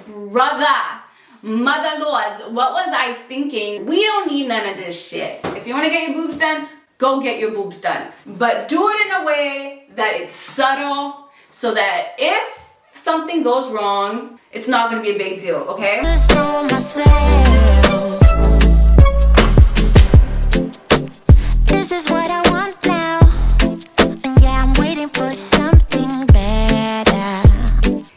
brother, mother lords, what was I thinking? We don't need none of this shit. If you want to get your boobs done, go get your boobs done. But do it in a way that it's subtle so that if something goes wrong, it's not going to be a big deal, okay? This is what I want now. And yeah, I'm waiting for something better.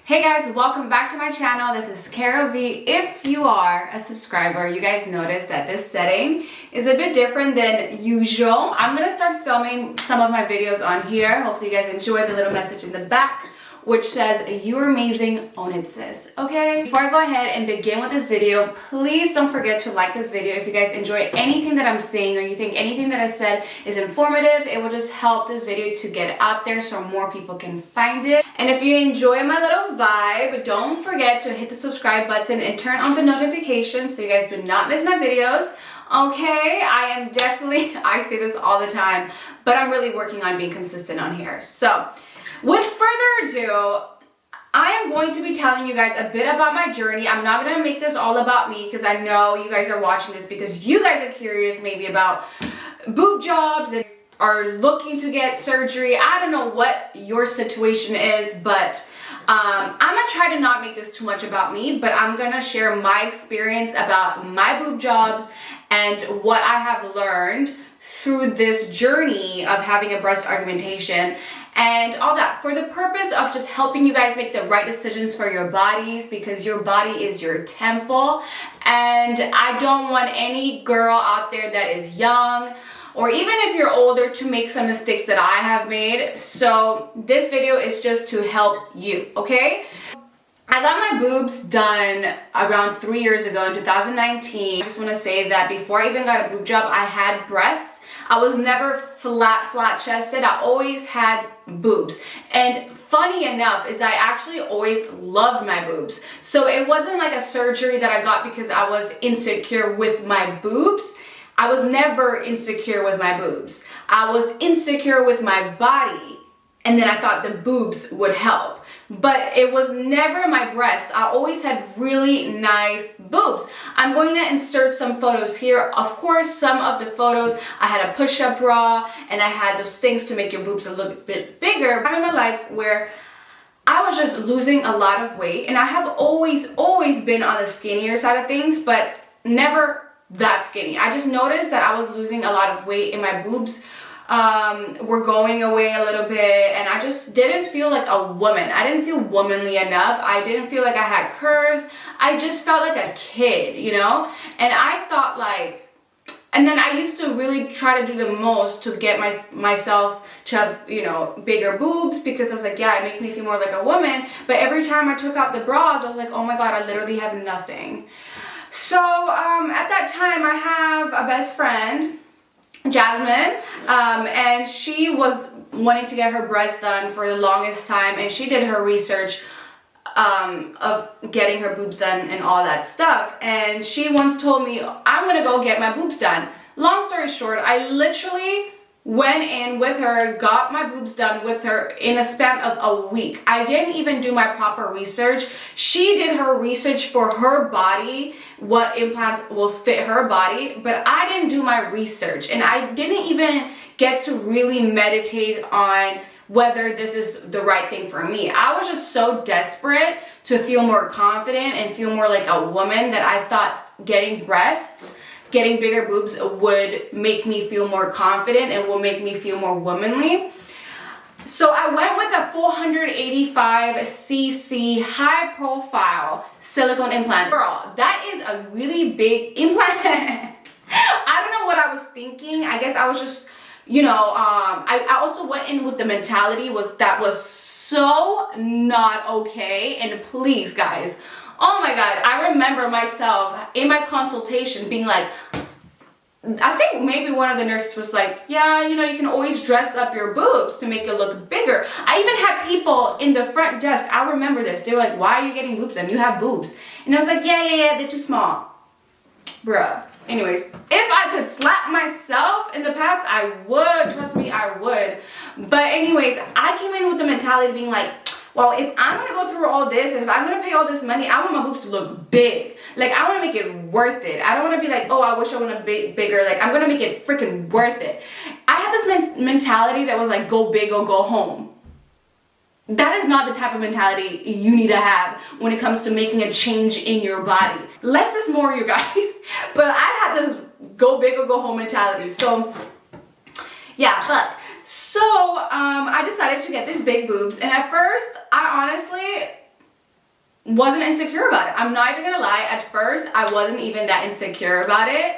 Hey guys, welcome back to my channel. This is Carol V. If you are a subscriber, you guys noticed that this setting is a bit different than usual. I'm gonna start filming some of my videos on here. Hopefully you guys enjoy the little message in the back which says, "You're amazing, own it sis," okay? Before I go ahead and begin with this video, please don't forget to like this video. If you guys enjoy anything that I'm saying or you think anything that I said is informative, it will just help this video to get out there so more people can find it. And if you enjoy my little vibe, don't forget to hit the subscribe button and turn on the notifications so you guys do not miss my videos. Okay, I am definitely, I say this all the time, but I'm really working on being consistent on here. So, with further ado, I am going to be telling you guys a bit about my journey. I'm not going to make this all about me because I know you guys are watching this because you guys are curious maybe about boob jobs and are looking to get surgery. I don't know what your situation is, but I'm going to try to not make this too much about me, but I'm going to share my experience about my boob jobs and what I have learned through this journey of having a breast augmentation and all that for the purpose of just helping you guys make the right decisions for your bodies, because your body is your temple and I don't want any girl out there that is young or even if you're older to make some mistakes that I have made. So this video is just to help you, okay? I got my boobs done around 3 years ago in 2019. I just want to say that before I even got a boob job, I had breasts. I was never flat chested. I always had boobs. And funny enough is I actually always loved my boobs. So it wasn't like a surgery that I got because I was insecure with my boobs. I was never insecure with my boobs. I was insecure with my body. And then I thought the boobs would help. But it was never my breasts. I always had really nice boobs. I'm going to insert some photos here. Of course, some of the photos, I had a push-up bra and I had those things to make your boobs a little bit bigger. I'm in my life where I was just losing a lot of weight, and I have always been on the skinnier side of things, but never that skinny. I just noticed that I was losing a lot of weight and my boobs were going away a little bit, and I just didn't feel like a woman. I didn't feel womanly enough. I didn't feel like I had curves. I just felt like a kid, you know? And I thought like, and then I used to really try to do the most to get myself to have, you know, bigger boobs, because I was like, yeah, it makes me feel more like a woman. But every time I took out the bras, I was like, oh my God, I literally have nothing. So at that time, I have a best friend, Jasmine, and she was wanting to get her breasts done for the longest time, and she did her research of getting her boobs done and all that stuff, and she once told me, I'm gonna go get my boobs done. Long story short, I literally went in with her, got my boobs done with her in a span of a week. I didn't even do my proper research. She did her research for her body, what implants will fit her body, but I didn't do my research, and I didn't even get to really meditate on whether this is the right thing for me. I was just so desperate to feel more confident and feel more like a woman that I thought getting breasts, getting bigger boobs would make me feel more confident and will make me feel more womanly. So I went with a 485cc high profile silicone implant. Girl, that is a really big implant. I don't know what I was thinking. I guess I was just, you know, I also went in with the mentality that was so not okay. And please guys, oh my God, I remember myself in my consultation being like, I think maybe one of the nurses was like, yeah, you know, you can always dress up your boobs to make it look bigger. I even had people in the front desk, I remember this, they were like, why are you getting boobs done? You have boobs. And I was like, yeah, they're too small. Bruh. Anyways, if I could slap myself in the past, I would. Trust me, I would. But anyways, I came in with the mentality being like, well, if I'm gonna go through all this and if I'm gonna pay all this money, I want my boobs to look big. Like, I wanna make it worth it. I don't wanna be like, oh, I wish I wanna be bigger. Like, I'm gonna make it freaking worth it. I had this mentality that was like, go big or go home. That is not the type of mentality you need to have when it comes to making a change in your body. Less is more, you guys. But I had this go big or go home mentality. So, yeah, but. So, I decided to get these big boobs. And at first, I honestly wasn't insecure about it. I'm not even gonna lie. At first, I wasn't even that insecure about it.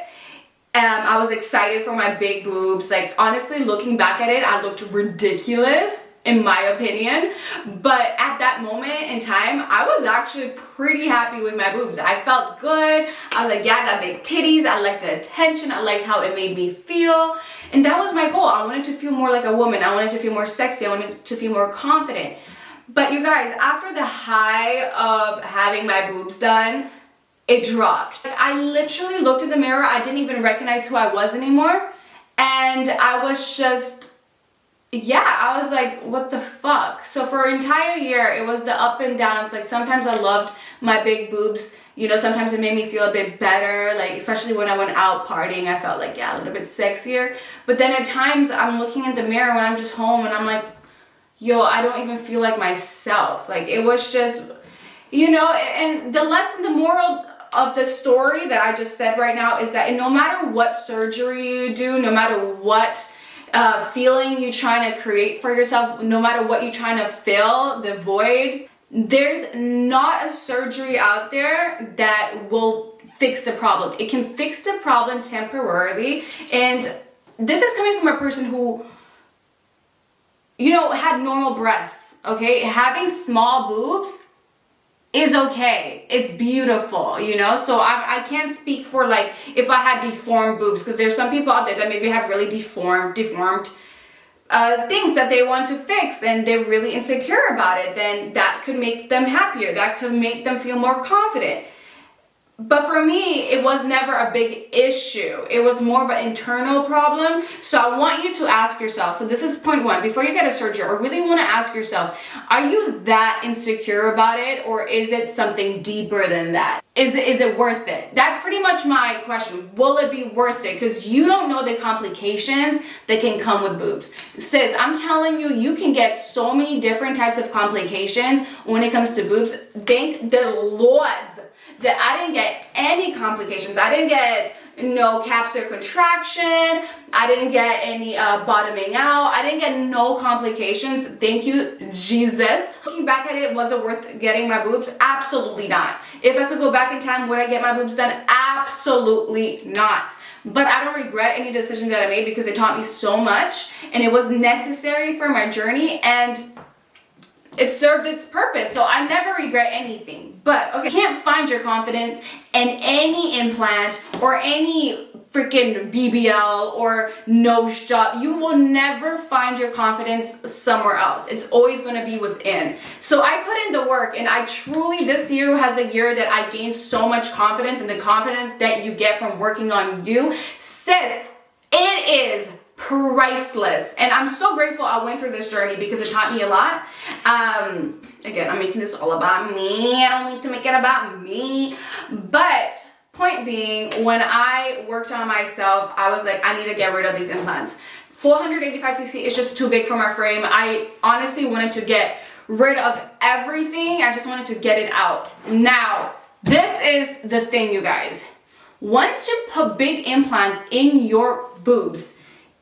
I was excited for my big boobs. Like, honestly, looking back at it, I looked ridiculous, in my opinion. But at that moment in time, I was actually pretty happy with my boobs. I felt good. I was like, yeah, I got big titties. I liked the attention. I liked how it made me feel. And that was my goal. I wanted to feel more like a woman. I wanted to feel more sexy. I wanted to feel more confident. But you guys, after the high of having my boobs done, it dropped. Like, I literally looked in the mirror. I didn't even recognize who I was anymore. And I was just, yeah, I was like, what the fuck? So for an entire year, it was the up and downs. Like, sometimes I loved my big boobs. You know, sometimes it made me feel a bit better. Like, especially when I went out partying, I felt like, yeah, a little bit sexier. But then at times, I'm looking in the mirror when I'm just home and I'm like, yo, I don't even feel like myself. Like, it was just, you know, and the lesson, the moral of the story that I just said right now is that no matter what surgery you do, no matter what feeling you're trying to create for yourself, no matter what you're trying to fill, the void, there's not a surgery out there that will fix the problem. It can fix the problem temporarily. And this is coming from a person who, you know, had normal breasts, okay? Having small boobs is okay. It's beautiful, you know? So I can't speak for, like, if I had deformed boobs, because there's some people out there that maybe have really deformed things that they want to fix and they're really insecure about it. Then that could make them happier. That could make them feel more confident. But for me, it was never a big issue. It was more of an internal problem. So I want you to ask yourself, so this is point one, before you get a surgery, I really want to ask yourself, are you that insecure about it, or is it something deeper than that? Is it worth it? That's pretty much my question. Will it be worth it? Because you don't know the complications that can come with boobs. Sis, I'm telling you, you can get so many different types of complications when it comes to boobs. Thank the Lords that I didn't get any complications. I didn't get no capsular contraction. I didn't get any bottoming out. I didn't get no complications. Thank you, Jesus. Looking back at it, was it worth getting my boobs? Absolutely not. If I could go back in time, would I get my boobs done? Absolutely not. But I don't regret any decision that I made because it taught me so much and it was necessary for my journey and it served its purpose. So I never regret anything. But okay, you can't find your confidence in any implant or any freaking BBL or nose job. You will never find your confidence somewhere else. It's always going to be within. So I put in the work, and I truly, this year has a year that I gained so much confidence, and the confidence that you get from working on you, sis, it is priceless. And I'm so grateful I went through this journey because it taught me a lot. Again, I'm making this all about me. I don't need to make it about me. But point being, when I worked on myself, I was like, I need to get rid of these implants. 485cc is just too big for my frame. I honestly wanted to get rid of everything. I just wanted to get it out. Now, this is the thing, you guys. Once you put big implants in your boobs,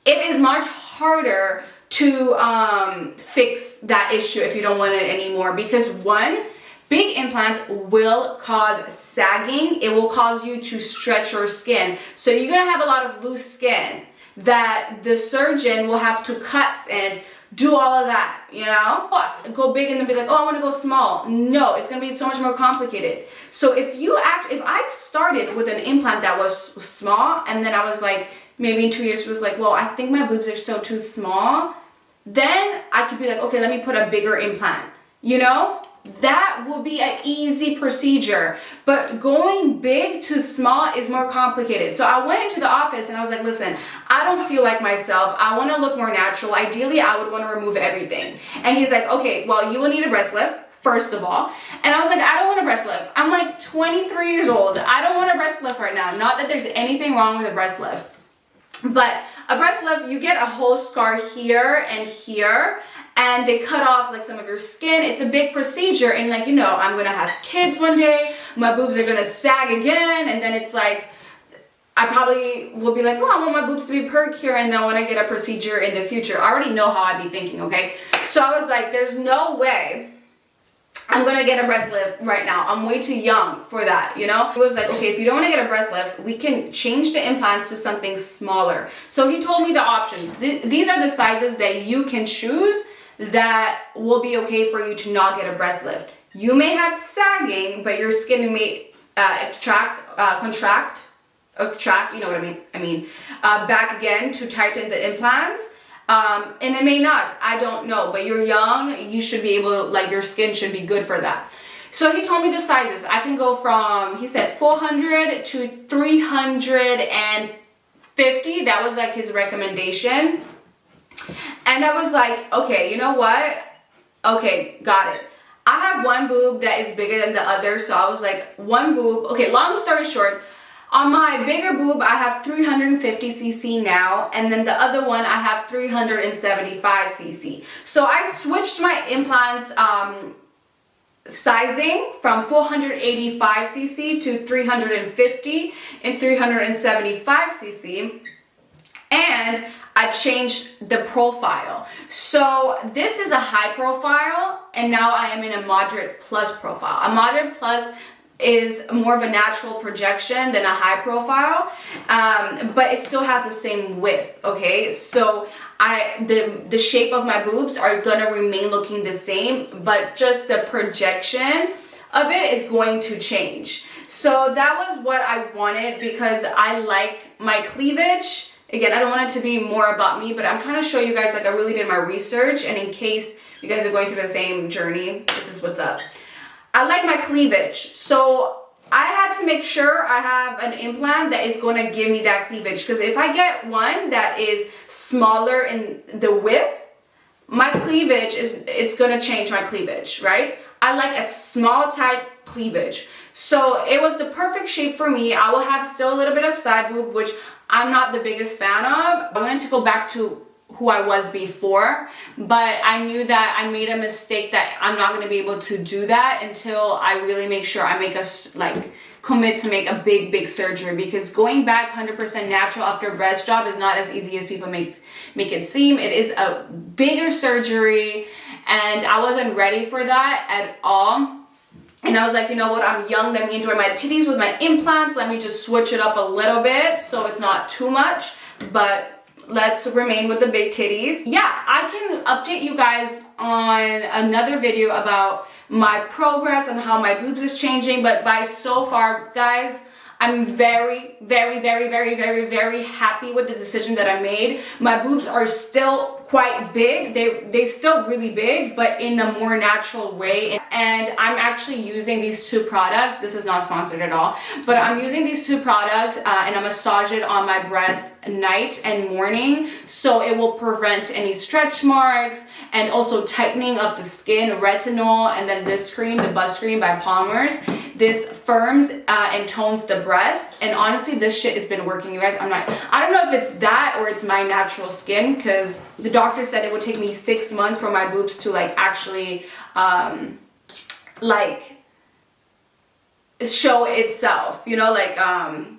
it is much harder to fix that issue if you don't want it anymore, because one, big implants will cause sagging. It will cause you to stretch your skin. So you're gonna have a lot of loose skin that the surgeon will have to cut and do all of that, you know? Go big and then be like, oh, I wanna go small. No, it's gonna be so much more complicated. So if I started with an implant that was small and then I was like, maybe in 2 years was like, well, I think my boobs are still too small, then I could be like, okay, let me put a bigger implant, you know? that will be an easy procedure, but going big to small is more complicated. So I went into the office and I was like, listen, I don't feel like myself. I want to look more natural. Ideally, I would want to remove everything. And he's like, okay, well, you will need a breast lift, first of all. And I was like, I don't want a breast lift. I'm like 23 years old. I don't want a breast lift right now. Not that there's anything wrong with a breast lift, but a breast lift, you get a whole scar here and here, and they cut off like some of your skin. It's a big procedure, and like, you know, I'm gonna have kids one day, my boobs are gonna sag again, and then it's like, I probably will be like, oh, I want my boobs to be perkier, and then when I get a procedure in the future, I already know how I'd be thinking, okay? So I was like, there's no way I'm gonna get a breast lift right now. I'm way too young for that, you know? He was like, okay, if you don't wanna get a breast lift, we can change the implants to something smaller. So he told me the options. These are the sizes that you can choose that will be okay for you to not get a breast lift. You may have sagging, but your skin may contract, you know what I mean, back again to tighten the implants. And it may not, I don't know, but you're young, you should be able, like, your skin should be good for that. So he told me the sizes. I can go from, he said 400 to 350. That was like his recommendation. And I was like, okay, you know what? Okay, got it. I have one boob that is bigger than the other. So I was like, one boob. Okay, long story short, on my bigger boob, I have 350 cc now, and then the other one, I have 375 cc. So I switched my implants sizing from 485 cc to 350 and 375 cc, and I changed the profile. So this is a high profile, and now I am in a moderate plus profile. A moderate plus is more of a natural projection than a high profile, but it still has the same width, okay? So the shape of my boobs are gonna remain looking the same, but just the projection of it is going to change. So that was what I wanted, because I like my cleavage. Again, I don't want it to be more about me, but I'm trying to show you guys, like, I really did my research, and in case you guys are going through the same journey, this is what's up. I like my cleavage, so I had to make sure I have an implant that is going to give me that cleavage, because if I get one that is smaller in the width, my cleavage it's going to change my cleavage, right? I like a small, tight cleavage. So it was the perfect shape for me. I will have still a little bit of side boob, which I'm not the biggest fan of. I wanted to go back to who I was before, but I knew that I made a mistake, that I'm not going to be able to do that until I really make sure I make commit to make a big surgery, because going back 100% natural after a breast job is not as easy as people make it seem. It is a bigger surgery, and I wasn't ready for that at all. And I was like, you know what, I'm young, let me enjoy my titties with my implants, let me just switch it up a little bit so it's not too much, but let's remain with the big titties. Yeah, I can update you guys on another video about my progress and how my boobs is changing, but by so far, guys, I'm very happy with the decision that I made. My boobs are still quite big. They still really big, but in a more natural way. And I'm actually using these two products. This is not sponsored at all, but I'm using these two products and I massage it on my breast night and morning, so it will prevent any stretch marks and also tightening of the skin. Retinol, and then this cream, the Bust Cream by Palmer's, this firms and tones the breast. And honestly, this shit has been working, you guys. I don't know if it's that or it's my natural skin, because the doctor said it would take me 6 months for my boobs to actually show itself, you know,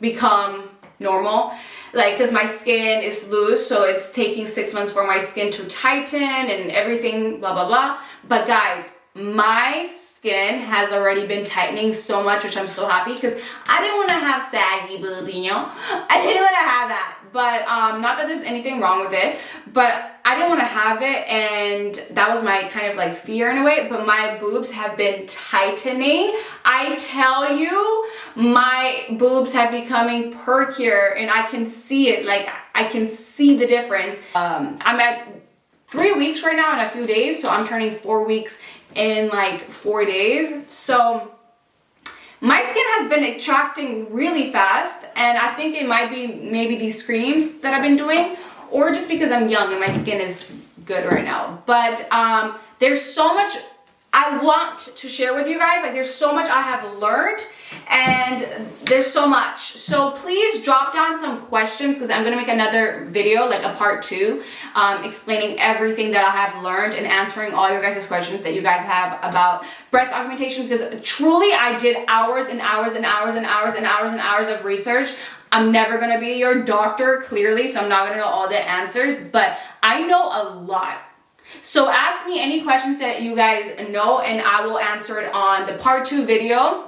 become normal, because my skin is loose, so it's taking 6 months for my skin to tighten and everything, blah blah blah. But guys, my skin has already been tightening so much, which I'm so happy, because I didn't want to have saggy boobs, you know. I didn't want to have that, but not that there's anything wrong with it, but I didn't want to have it, and that was my kind of fear in a way. But my boobs have been tightening. I tell you, my boobs have becoming perkier, and I can see it. I can see the difference. I'm at 3 weeks right now in a few days. So I'm turning 4 weeks in like 4 days. So my skin has been attracting really fast, and I think it might be maybe these creams that I've been doing, or just because I'm young and my skin is good right now. But there's so much I want to share with you guys. Like, there's so much I have learned, and there's so much. So please drop down some questions, because I'm gonna make another video, like a part 2, explaining everything that I have learned and answering all your guys' questions that you guys have about breast augmentation, because truly I did hours and hours and hours and hours and hours and hours of research. I'm never gonna be your doctor, clearly, so I'm not gonna know all the answers, but I know a lot. So ask me any questions that you guys know, and I will answer it on the part 2 video.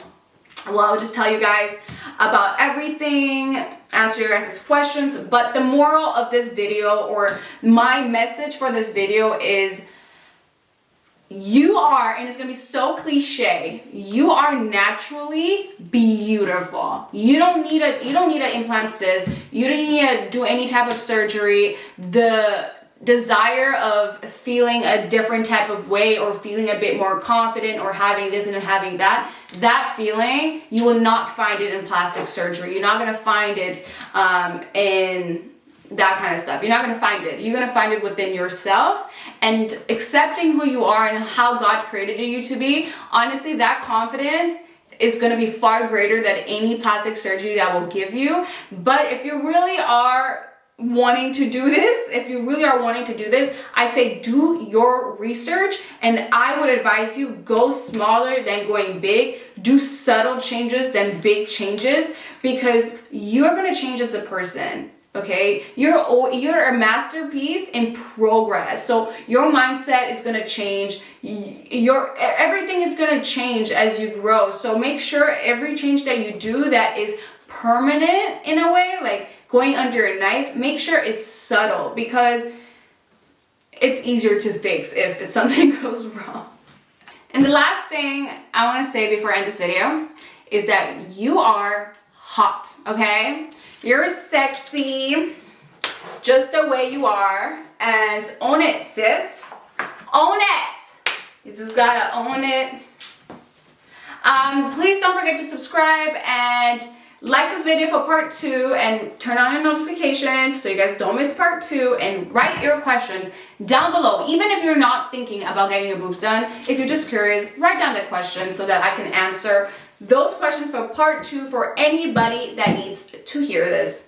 Well, I'll just tell you guys about everything, answer your guys' questions. But the moral of this video, or my message for this video, is you are, and it's gonna be so cliche, you are naturally beautiful. You don't need an implant, sis. You don't need to do any type of surgery. The desire of feeling a different type of way, or feeling a bit more confident, or having this and having that feeling, you will not find it in plastic surgery. You're not going to find it in that kind of stuff. You're not going to find it. You're going to find it within yourself, and accepting who you are and how God created you to be. Honestly, that confidence is going to be far greater than any plastic surgery that will give you. But if you really are wanting to do this, I say do your research, and I would advise you go smaller than going big. Do subtle changes than big changes, because you're going to change as a person. Okay, you're a masterpiece in progress. So your mindset is going to change. Everything is going to change as you grow. So make sure every change that you do that is permanent in a way, like going under a knife, make sure it's subtle, because it's easier to fix if something goes wrong. And the last thing I want to say before I end this video is that you are hot, okay? You're sexy just the way you are, and own it, sis. Own it. You just gotta own it. Please don't forget to subscribe and like this video for part 2, and turn on your notifications so you guys don't miss part 2, and write your questions down below. Even if you're not thinking about getting your boobs done, if you're just curious, write down the questions so that I can answer those questions for part 2 for anybody that needs to hear this.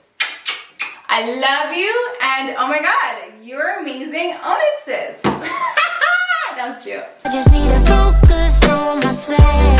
I love you, and oh my God, you're amazing. Own it, sis. That was cute. I just need to focus on myself.